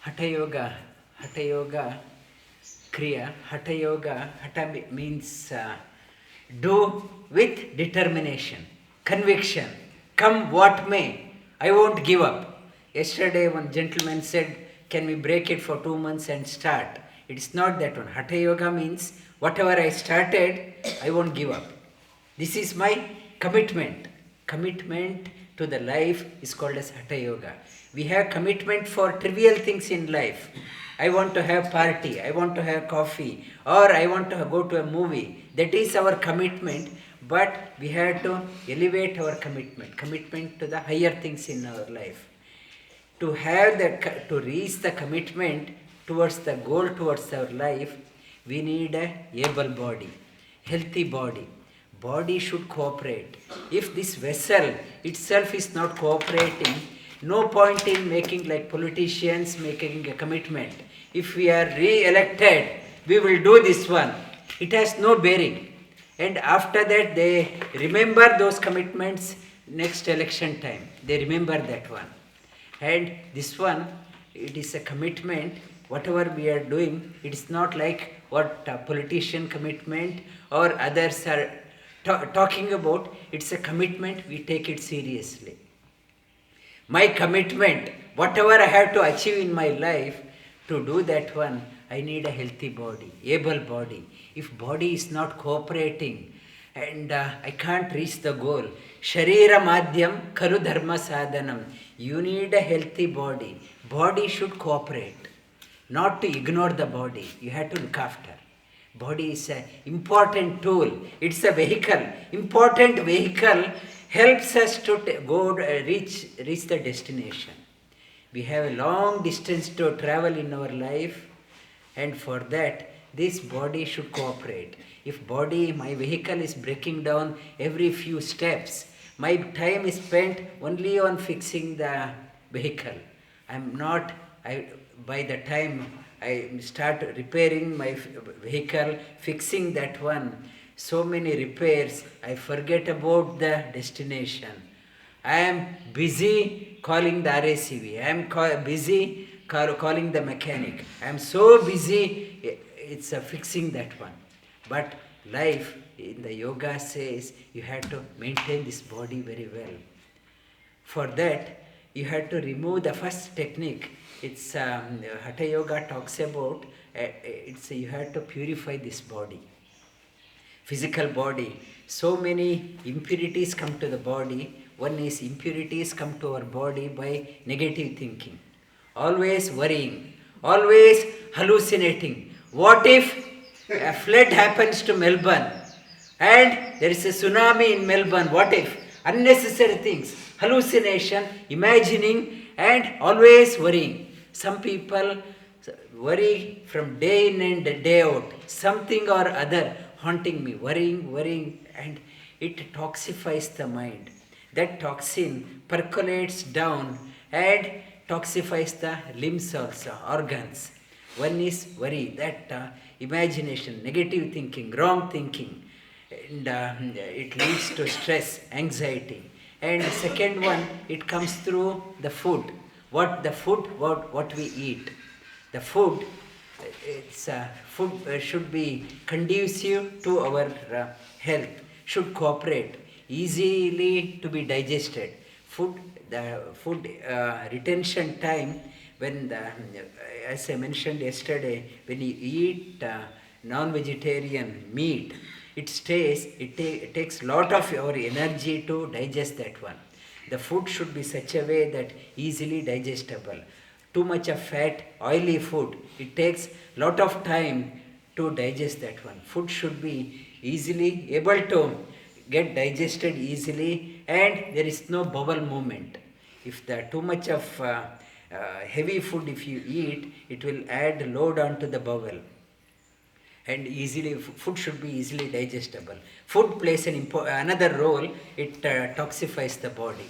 Hata Yoga, Hata Yoga Kriya, Hata Yoga, Hata means do with determination, conviction. Come what may, I won't give up. Yesterday one gentleman said, can we break it for 2 months and start? It's not that one. Hatha Yoga means whatever I started, I won't give up. This is my commitment. Commitment to the life is called as Hatha Yoga. We have commitment for trivial things in life. I want to have party, I want to have coffee, or I want to go to a movie. That is our commitment, but we have to elevate our commitment to the higher things in our life. To reach the commitment towards the goal towards our life, we need a able body, healthy body. Body should cooperate. If this vessel itself is not cooperating, no point in making like politicians making a commitment. If we are re-elected, we will do this one. It has no bearing. And after that, they remember those commitments next election time. They remember that one. And this one, it is a commitment. Whatever we are doing, it is not like what a politician commitment or others are talking about. It's a commitment, we take it seriously. My commitment, whatever I have to achieve in my life, to do that one, I need a healthy body, able body. If body is not cooperating and I can't reach the goal, Sharira Madhyam Karu Dharma Sadhanam. You need a healthy body. Body should cooperate, not to ignore the body. You have to look after. Body is an important tool. It's a vehicle. Important vehicle helps us to reach the destination. We have a long distance to travel in our life, and for that, this body should cooperate. If my vehicle is breaking down every few steps, my time is spent only on fixing the vehicle. By the time I start repairing my vehicle, fixing that one, so many repairs, I forget about the destination. I am busy calling the RACV. I am busy calling the mechanic. I am so busy, it's fixing that one. But life in the yoga says you have to maintain this body very well. For that, you have to remove the first technique. It's Hatha Yoga talks about you have to purify this body, physical body. So many impurities come to the body. One is impurities come to our body by negative thinking, always worrying, always hallucinating. What if a flood happens to Melbourne and there is a tsunami in Melbourne? What if? Unnecessary things, hallucination, imagining, and always worrying. Some people worry from day in and day out, something or other haunting me, worrying, and it toxifies the mind. That toxin percolates down and toxifies the limbs also, organs. One is worry, that imagination, negative thinking, wrong thinking, and it leads to stress, anxiety. And second one, it comes through the food. What we eat. The food, food should be conducive to our health, should cooperate, easily to be digested. The food retention time, as I mentioned yesterday, when you eat non-vegetarian meat, it takes lot of our energy to digest that one. The food should be such a way that easily digestible. Too much of fat, oily food, it takes lot of time to digest that one. Food should be easily able to get digested easily, and there is no bowel movement. If there too much of heavy food if you eat, it will add load onto the bowel. And food should be easily digestible. Food plays another role. It toxifies the body.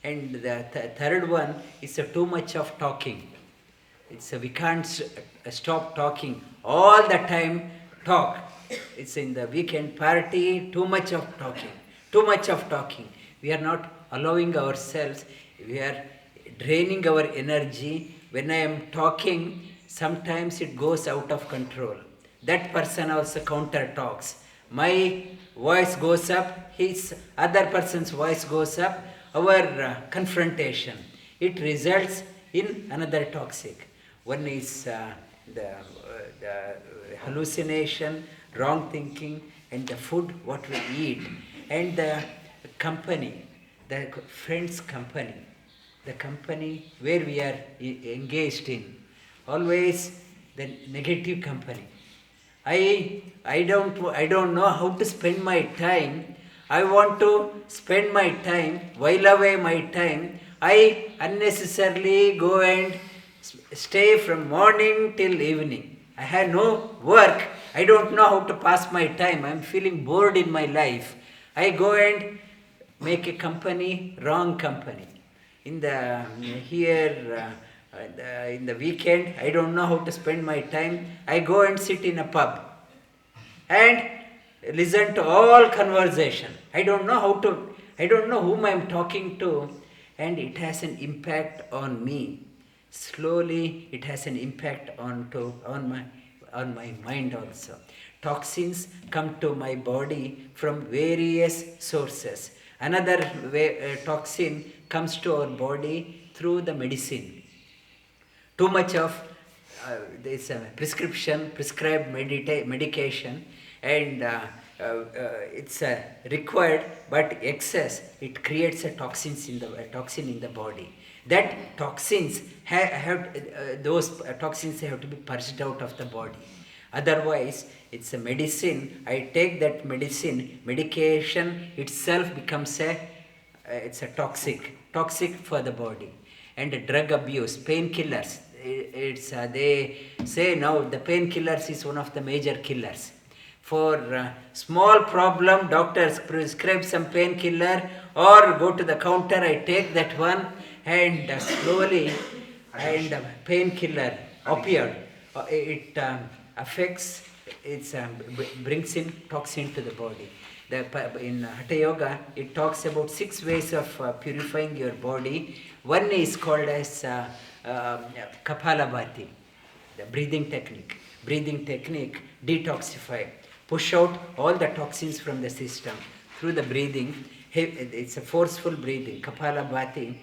And the third one is too much of talking. We can't stop talking all the time. Talk. It's in the weekend party. Too much of talking. We are not allowing ourselves. We are draining our energy when I am talking, sometimes it goes out of control. That person also counter talks. My voice goes up, his other person's voice goes up, our confrontation. It results in another toxic. One is the hallucination, wrong thinking, and the food what we eat, and the company, the friends' company, the company where we are engaged in. Always the negative company. I don't know how to spend my time. I want to spend my time, while away my time. I unnecessarily go and stay from morning till evening. I have no work. I don't know how to pass my time. I am feeling bored in my life. I go and make a company, wrong company. In the in the weekend, I don't know how to spend my time. I go and sit in a pub and listen to all conversation. I don't know whom I am talking to, and it has an impact on me. Slowly, it has an impact on my mind also. Toxins come to my body from various sources. Another toxin comes to our body through the medicine. Too much of this prescribed medication, and it's required, but excess, it creates a toxin in the body. That toxins those toxins have to be purged out of the body. Otherwise, it's a medicine. I take that medication itself becomes it's a toxic for the body. And drug abuse, painkillers. They say now the painkillers is one of the major killers. For small problem, doctors prescribe some painkiller, or go to the counter, I take that one, and slowly, and painkiller, opioid, it affects, it brings in toxin to the body. In Hatha Yoga, it talks about 6 ways of purifying your body. One is called as Kapalabhati, the breathing technique. Breathing technique, detoxify, push out all the toxins from the system through the breathing. It's a forceful breathing. Kapalabhati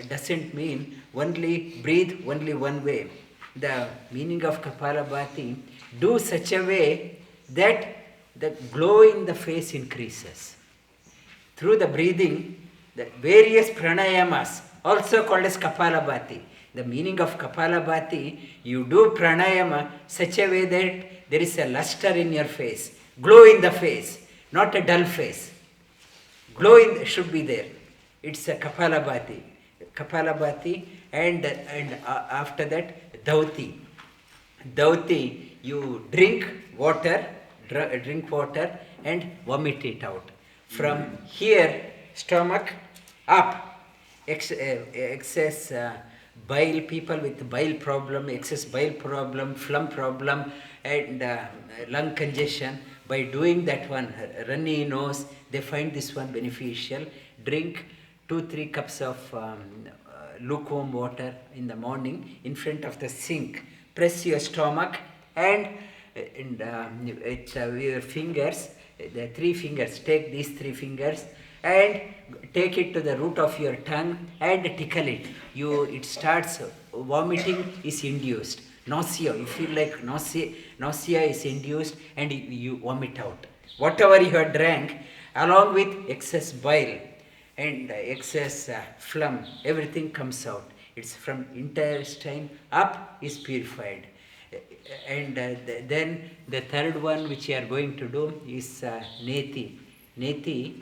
doesn't mean only breathe only one way. The meaning of Kapalabhati, do such a way that the glow in the face increases. Through the breathing, the various pranayamas, also called as Kapalabhati. The meaning of Kapalabhati, you do pranayama such a way that there is a luster in your face, glow in the face, not a dull face. Glow should be there. It's a Kapalabhati. And after that, Dhauti. Dhauti, you drink water and vomit it out. From here, stomach up, excess bile, people with bile problem, excess bile problem, phlegm problem, and lung congestion. By doing that one, runny nose, they find this one beneficial. Drink 2-3 cups of lukewarm water in the morning in front of the sink. Press your stomach and your fingers, the 3 fingers, take these 3 fingers and take it to the root of your tongue and tickle it. It starts, vomiting is induced. Nausea, you feel like nausea is induced, and you vomit out. Whatever you have drank, along with excess bile and excess phlegm, everything comes out. It's from intestine up is purified. And then the third one which we are going to do is neti. Neti,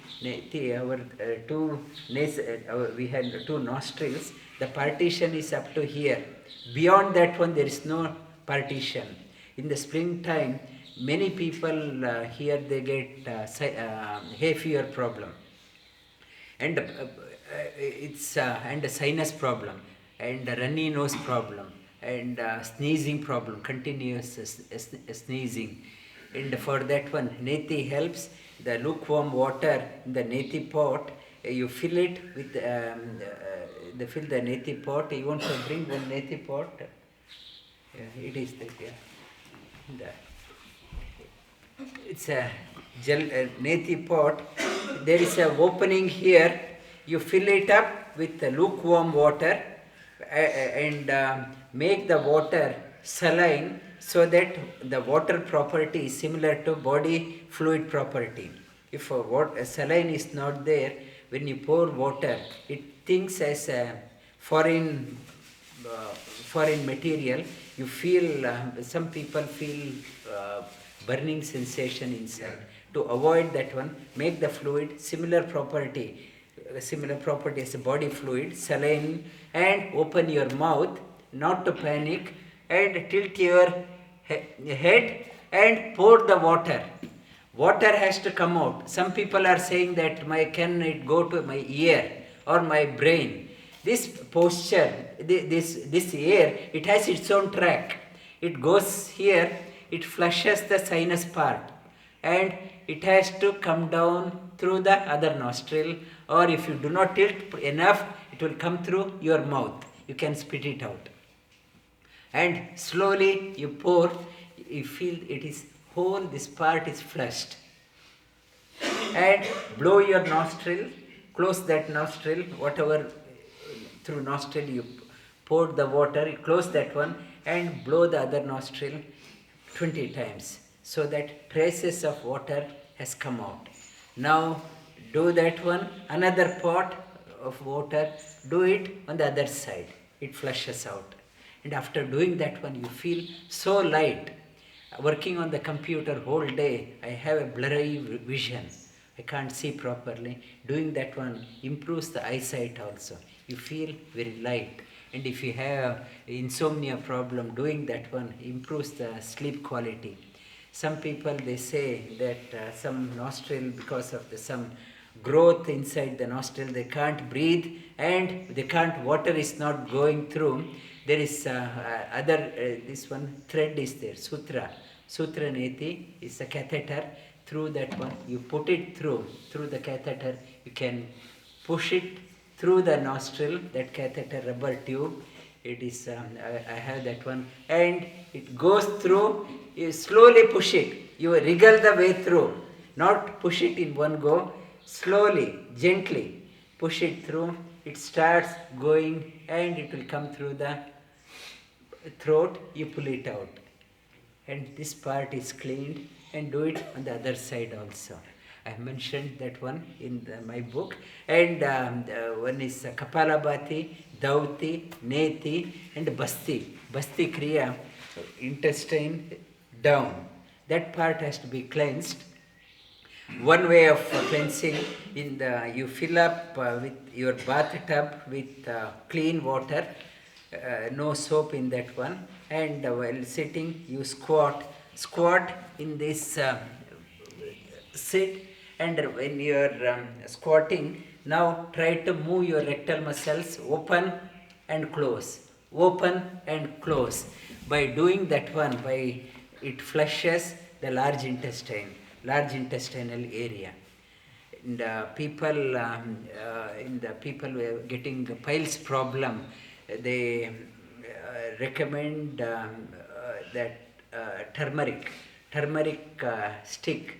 we had 2 nostrils. The partition is up to here. Beyond that one, there is no partition. In the springtime, many people here they get hay fever problem, and and a sinus problem, and a runny nose problem, and sneezing problem, continuous sneezing. And for that one, neti helps. The lukewarm water in the neti pot, you fill it with they fill the neti pot. You want to bring one neti pot? Yeah, it is that, yeah. It's a neti pot. There is a opening here. You fill it up with lukewarm water and make the water saline so that the water property is similar to body fluid property. If a saline is not there, when you pour water, it thinks as a foreign material. You feel, some people feel burning sensation inside. To avoid that one, make the fluid similar property as a body fluid, saline, and open your mouth, not to panic, and tilt your head and pour the water. Water has to come out. Some people are saying that can it go to my ear or my brain? This posture, this air, it has its own track. It goes here, it flushes the sinus part, and it has to come down through the other nostril, or if you do not tilt enough, it will come through your mouth. You can spit it out. And slowly you pour, you feel it is whole, this part is flushed. And blow your nostril, close that nostril, whatever through nostril you poured the water, you close that one and blow the other nostril 20 times so that traces of water has come out. Now do that one, another pot of water, do it on the other side. It flushes out. And after doing that one, you feel so light. Working on the computer whole day, I have a blurry vision. I can't see properly. Doing that one improves the eyesight also. You feel very light. And if you have insomnia problem, doing that one improves the sleep quality. Some people, they say that some nostril, because of some growth inside the nostril, they can't breathe and water is not going through. There is this one thread is there, sutra neti is a catheter. Through that one, you put it through the catheter, you can push it through the nostril, that catheter rubber tube. It is, I have that one, and it goes through. You slowly push it, you wriggle the way through, not push it in one go, slowly, gently push it through. It starts going and it will come through the throat, you pull it out. And this part is cleaned, and do it on the other side also. I mentioned that one in my book. And one is Kapalabhati, Dauti, Neti, and Basti. Basti Kriya, intestine down. That part has to be cleansed. One way of cleansing, you fill up with your bathtub with clean water, no soap in that one, and while sitting you squat in this sit, and when you are squatting, now try to move your rectal muscles, open and close. By doing that one, it flushes the large intestinal area. And people who are getting piles problem, they recommend that turmeric stick,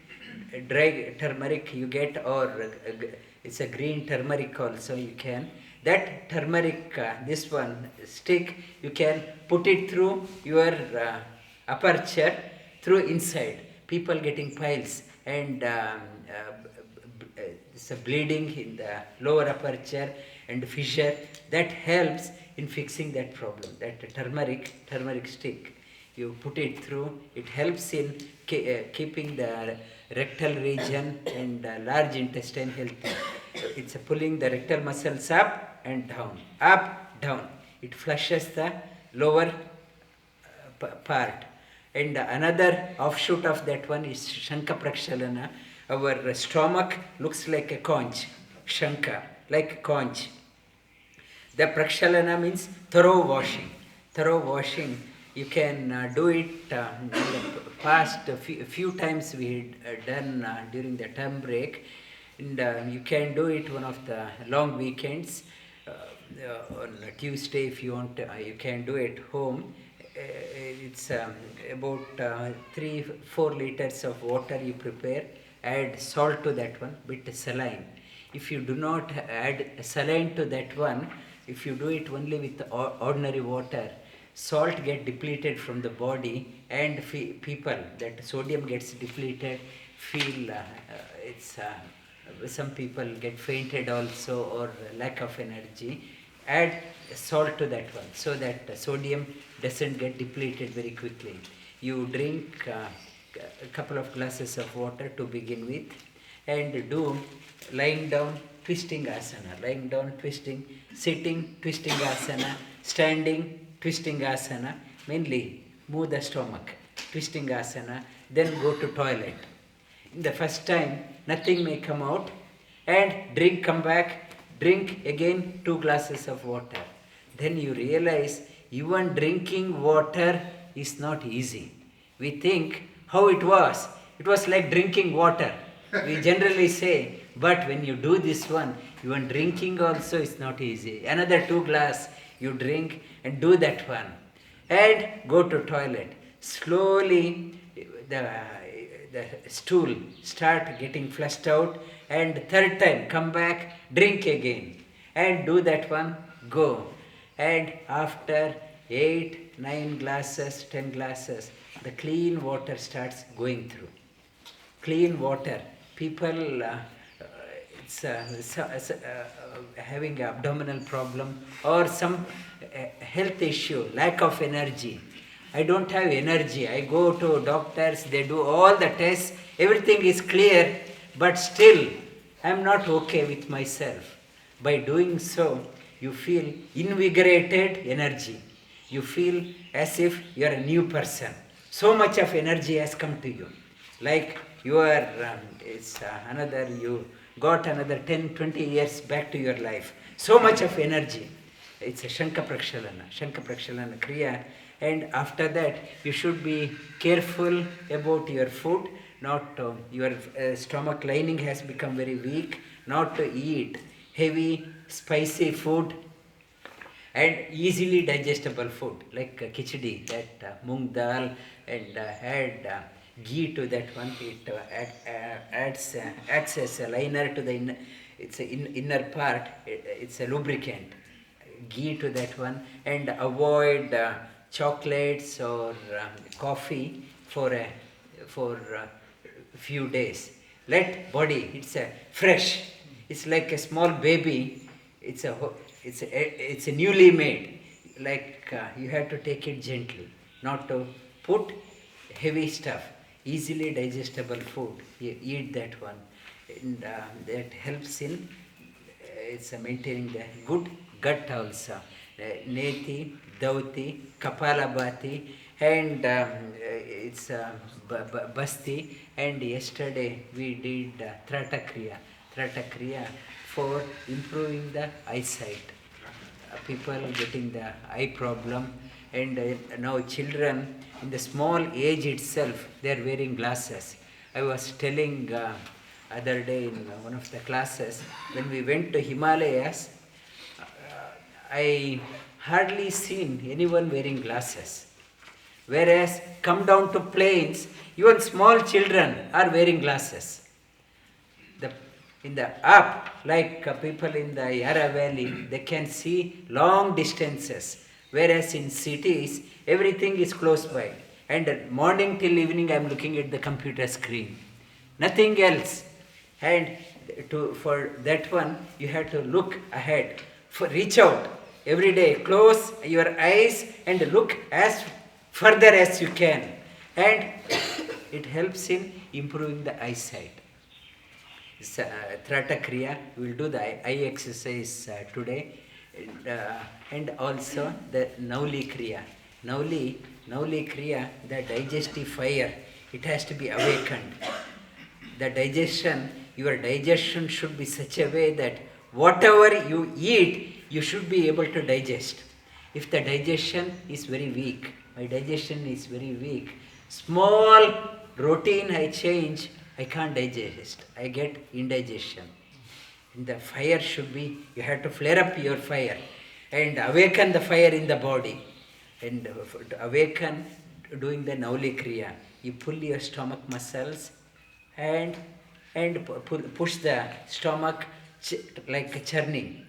dry turmeric you get, or it's a green turmeric also you can. That turmeric, this one stick, you can put it through your aperture, through inside. People getting piles and it's a bleeding in the lower aperture and fissure, that helps in fixing that problem. That turmeric stick, you put it through, it helps in keeping the rectal region and large intestine healthy. It's pulling the rectal muscles up and down, it flushes the lower part. And another offshoot of that one is Shanka Prakshalana. Our stomach looks like a conch, Shanka, like a conch. The Prakshalana means thorough washing. You can do it in the past few times we had done during the term break. And you can do it one of the long weekends. on Tuesday, if you want, you can do at home. It's about 3-4 liters of water you prepare. Add salt to that one, bit saline. If you do not add saline to that one, if you do it only with ordinary water, salt get depleted from the body, and people that sodium gets depleted feel some people get fainted also, or lack of energy. Add salt to that one so that sodium doesn't get depleted very quickly. You drink a couple of glasses of water to begin with, and do lying down twisting asana, lying down twisting, sitting twisting asana, standing twisting asana, mainly move the stomach, twisting asana, then go to toilet. In the first time, nothing may come out, and come back, drink again 2 glasses of water. Then you realize even drinking water is not easy. We think how it was. It was like drinking water. We generally say, but when you do this one, even drinking also is not easy. Another 2 glass you drink and do that one. And go to toilet. Slowly the stool start getting flushed out, and third time come back, drink again, and do that one, go. And after 8, 9 glasses, 10 glasses, the clean water starts going through. Clean water. People having abdominal problem or some health issue, lack of energy. I don't have energy. I go to doctors, they do all the tests, everything is clear, but still I am not okay with myself. By doing so, you feel invigorated energy. You feel as if you are a new person. So much of energy has come to you. Like you are, you got another 10, 20 years back to your life. So much of energy. It's a Shat Karma Kriya. And after that, you should be careful about your food. Not your stomach lining has become very weak. Not to eat heavy, spicy food and easily digestible food like khichdi, that mung dal, and add ghee to that one. It acts as a liner to the inner part. It's a lubricant. Ghee to that one, and avoid chocolates or coffee for a few days. Let body, it's a fresh. It's like a small baby. It's a newly made. Like you have to take it gently, not to put heavy stuff. Easily digestible food. You eat that one, and that helps in maintaining the good gut also. Neti, Dauti, Kapalabhati, and it's Basti. And yesterday we did Hata Kriya for improving the eyesight. People getting the eye problem, and now children in the small age itself they are wearing glasses. I was telling other day in one of the classes, when we went to Himalayas, I hardly seen anyone wearing glasses. Whereas come down to plains, even small children are wearing glasses. In the up, like people in the Yara Valley, they can see long distances. Whereas in cities, everything is close by. And morning till evening, I am looking at the computer screen. Nothing else. And for that one, you have to look ahead. Reach out every day. Close your eyes and look as further as you can. And it helps in improving the eyesight. Hata Kriya, we will do the eye exercise today. And also the Nauli Kriya. Nauli Kriya, the digestive fire, it has to be awakened. The your digestion should be such a way that whatever you eat, you should be able to digest. If the digestion is very weak, my digestion is very weak, small routine I change, I can't digest. I get indigestion. And the fire should be, you have to flare up your fire. and awaken the fire in the body. And to awaken, doing the Nauli Kriya, you pull your stomach muscles and push the stomach like churning.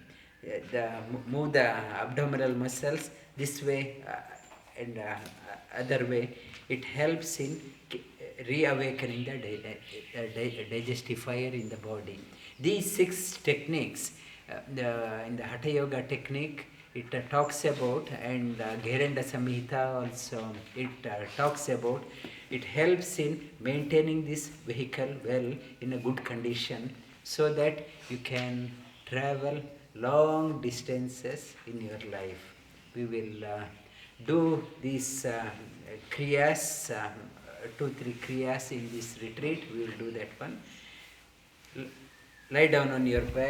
Move the abdominal muscles this way and other way. It helps in reawakening the digestifier in the body. These 6 techniques, in the Hatha Yoga technique, it talks about, and Gherenda Samhita also, it talks about, it helps in maintaining this vehicle well in a good condition, so that you can travel long distances in your life. We will do these kriyas, 2-3 kriyas in this retreat. We will do that one. Lie down on your back.